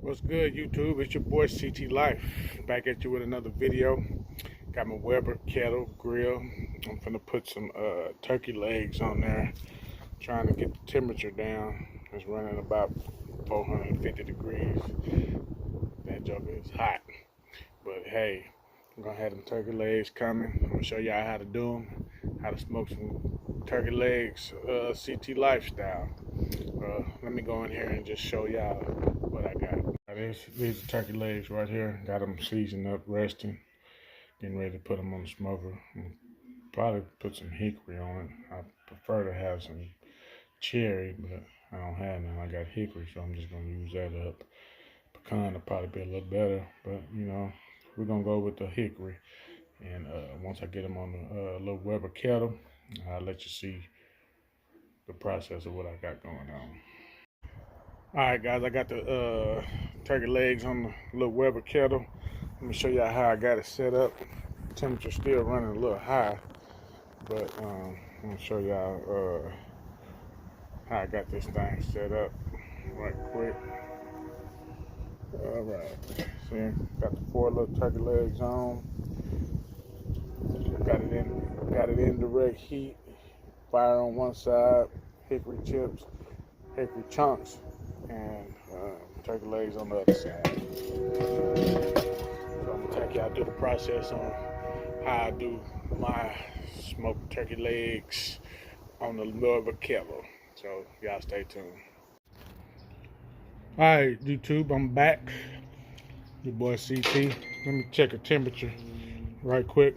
What's good, YouTube? It's your boy CT Life, back at you with another video. Got my Weber kettle grill. I'm finna put some turkey legs on there, trying to get the temperature down. It's running about 450 degrees. That joker is hot, but hey, I'm gonna have them turkey legs coming. I'm gonna show y'all how to do them, how to smoke some turkey legs, CT lifestyle. Let me go in here and just show y'all what I got. These are turkey legs right here. Got them seasoned up, resting. Getting ready to put them on the smoker. Probably put some hickory on it. I prefer to have some cherry, but I don't have none. I got hickory, so I'm just gonna use that up. Pecan will probably be a little better, but you know, we're gonna go with the hickory. And once I get them on the little Weber kettle, I'll let you see the process of what I got going on. Alright guys, I got the turkey legs on the little Weber kettle. Let me show y'all how I got it set up. Temperature still running a little high, but I'm gonna show y'all how I got this thing set up right quick. Alright, see, got the 4 little turkey legs on. Got it in direct heat. Fire on one side, hickory chips, hickory chunks, and turkey legs on the other side. So I'm gonna take y'all through the process on how I do my smoked turkey legs on the Weber kettle. So y'all stay tuned. Alright, YouTube, I'm back. Your boy CT. Let me check the temperature right quick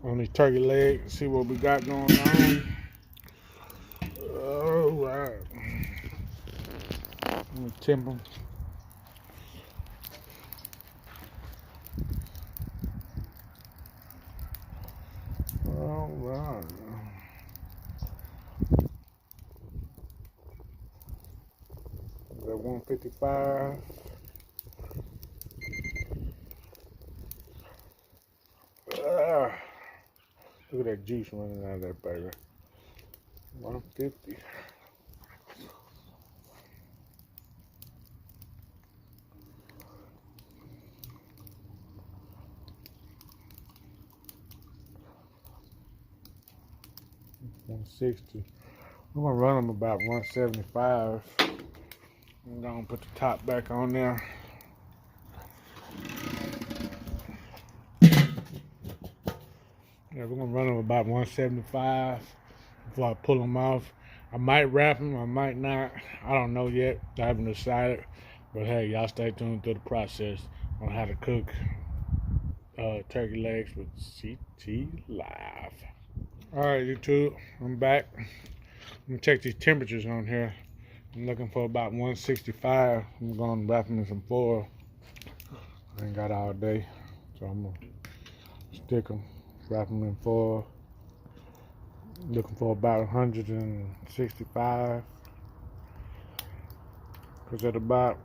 on these turkey legs, see what we got going on. Alright. Let me temp them. Alright. At 155. Look at that juice running out of that baby. 150. $160. I'm gonna run them about 175. I'm gonna put the top back on there. Yeah, we're gonna run them about 175 before I pull them off. I might wrap them, I might not. I don't know yet. I haven't decided. But hey, y'all stay tuned through the process on how to cook turkey legs with CT Live. Alright, YouTube, I'm back. Let me check these temperatures on here. I'm looking for about 165. I'm going to wrap them in some foil. I ain't got all day, so I'm going to stick them, wrap them in foil. Looking for about 165. Because at about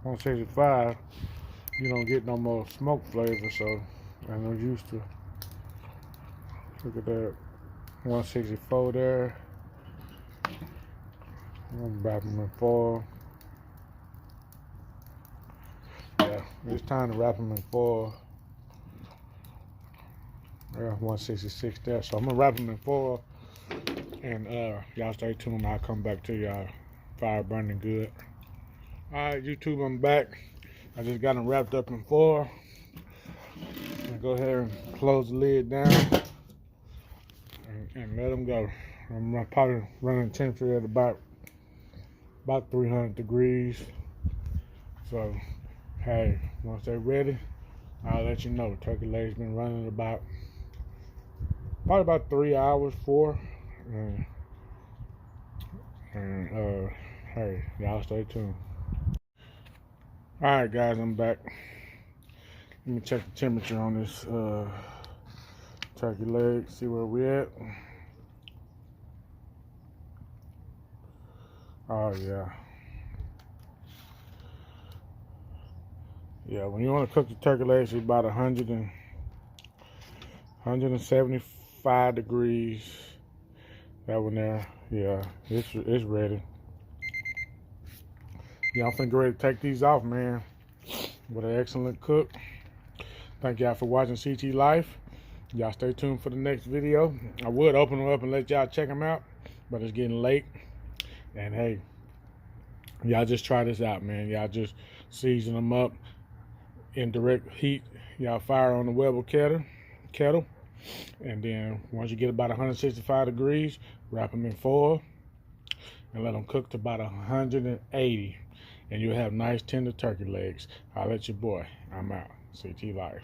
165, you don't get no more smoke flavor, so I'm used to. Look at that, 164 there. I'm gonna wrap them in foil. Yeah, it's time to wrap them in foil. Yeah, 166 there. So I'm gonna wrap them in foil, and y'all stay tuned. I'll come back to y'all. Fire burning good. All right, YouTube, I'm back. I just got them wrapped up in foil. I'm gonna go ahead and close the lid down and let them go. I'm probably running temperature at about 300 degrees. So, hey, once they're ready, I'll let you know. Turkey legs been running probably about 3 hours, 4. And hey, y'all stay tuned. Alright guys, I'm back. Let me check the temperature on this turkey leg, see where we at. Oh yeah. Yeah, when you want to cook the turkey legs, it's about 175 degrees. That one there, yeah, it's ready. Y'all finna go ready to take these off, man. What an excellent cook. Thank y'all for watching CT Life. Y'all stay tuned for the next video. I would open them up and let y'all check them out, but it's getting late. And hey, y'all just try this out, man. Y'all just season them up in direct heat. Y'all fire on the Weber kettle. And then once you get about 165 degrees, wrap them in foil and let them cook to about 180. And you'll have nice tender turkey legs. I'll let your boy. I'm out. CT Life.